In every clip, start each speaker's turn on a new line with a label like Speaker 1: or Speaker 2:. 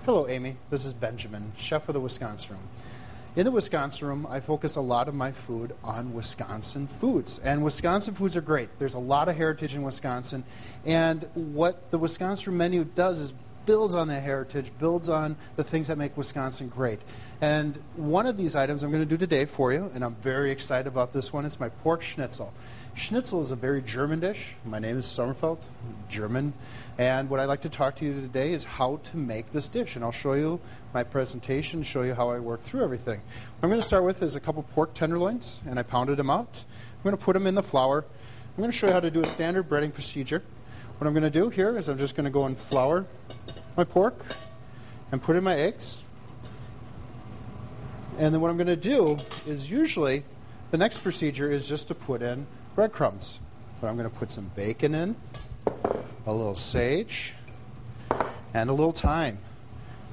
Speaker 1: Hello, Amy. This is Benjamin, chef of the Wisconsin Room. In the Wisconsin Room, I focus a lot of my food on Wisconsin foods. And Wisconsin foods are great. There's a lot of heritage in Wisconsin. And what the Wisconsin Room menu does is builds on that heritage, builds on the things that make Wisconsin great. And one of these items I'm going to do today for you, and I'm very excited about this one, is my pork schnitzel. Schnitzel is a very German dish. My name is Sommerfeld, German. And what I'd like to talk to you today is how to make this dish. And I'll show you my presentation, show you how I work through everything. What I'm going to start with is a couple pork tenderloins, and I pounded them out. I'm going to put them in the flour. I'm going to show you how to do a standard breading procedure. What I'm going to do here is I'm just going to go and flour my pork and put in my eggs. And then what I'm going to do is usually the next procedure is just to put in breadcrumbs. But I'm going to put some bacon in, a little sage, and a little thyme.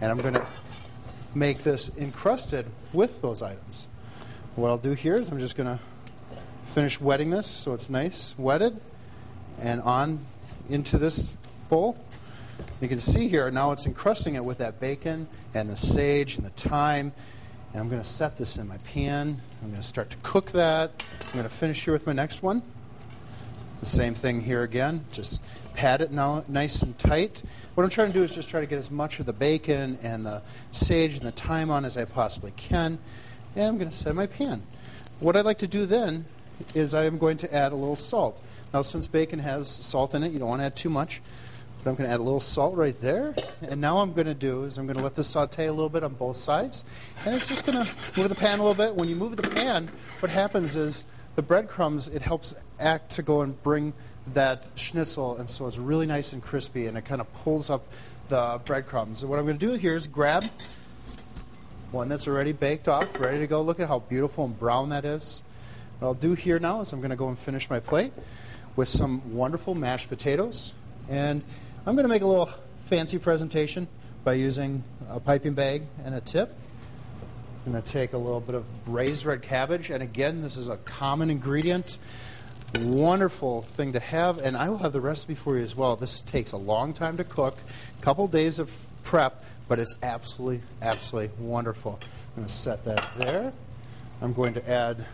Speaker 1: And I'm going to make this encrusted with those items. What I'll do here is I'm just going to finish wetting this so it's nice, wetted, and on into this bowl. You can see here now it's encrusting it with that bacon and the sage and the thyme. And I'm going to set this in my pan. I'm going to start to cook that. I'm going to finish here with my next one. The same thing here again. Just pat it now nice and tight. What I'm trying to do is just try to get as much of the bacon and the sage and the thyme on as I possibly can. And I'm going to set in my pan. What I'd like to do then is I am going to add a little salt. Now, since bacon has salt in it, you don't want to add too much. But I'm going to add a little salt right there. And now what I'm going to do is I'm going to let this saute a little bit on both sides. And it's just going to move the pan a little bit. When you move the pan, what happens is the breadcrumbs, it helps act to go and bring that schnitzel. And so it's really nice and crispy. And it kind of pulls up the breadcrumbs. And what I'm going to do here is grab one that's already baked off, ready to go. Look at how beautiful and brown that is. What I'll do here now is I'm going to go and finish my plate with some wonderful mashed potatoes. And I'm going to make a little fancy presentation by using a piping bag and a tip. I'm going to take a little bit of braised red cabbage, and again, this is a common ingredient. Wonderful thing to have, and I will have the recipe for you as well. This takes a long time to cook, a couple days of prep, but it's absolutely, absolutely wonderful. I'm going to set that there. I'm going to add,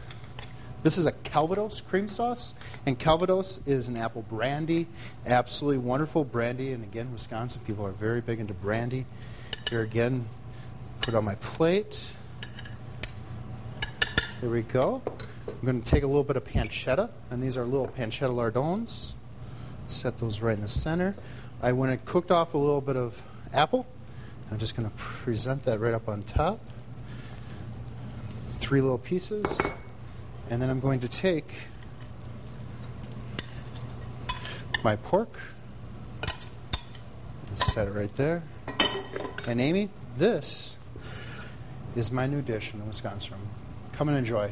Speaker 1: this is a Calvados cream sauce, and Calvados is an apple brandy, absolutely wonderful brandy. And again, Wisconsin people are very big into brandy. Here again, put it on my plate. There we go. I'm going to take a little bit of pancetta, and these are little pancetta lardons. Set those right in the center. I went and cooked off a little bit of apple. I'm just going to present that right up on top. 3 little pieces. And then I'm going to take my pork and set it right there. And Amy, this is my new dish in the Wisconsin Room. Come and enjoy.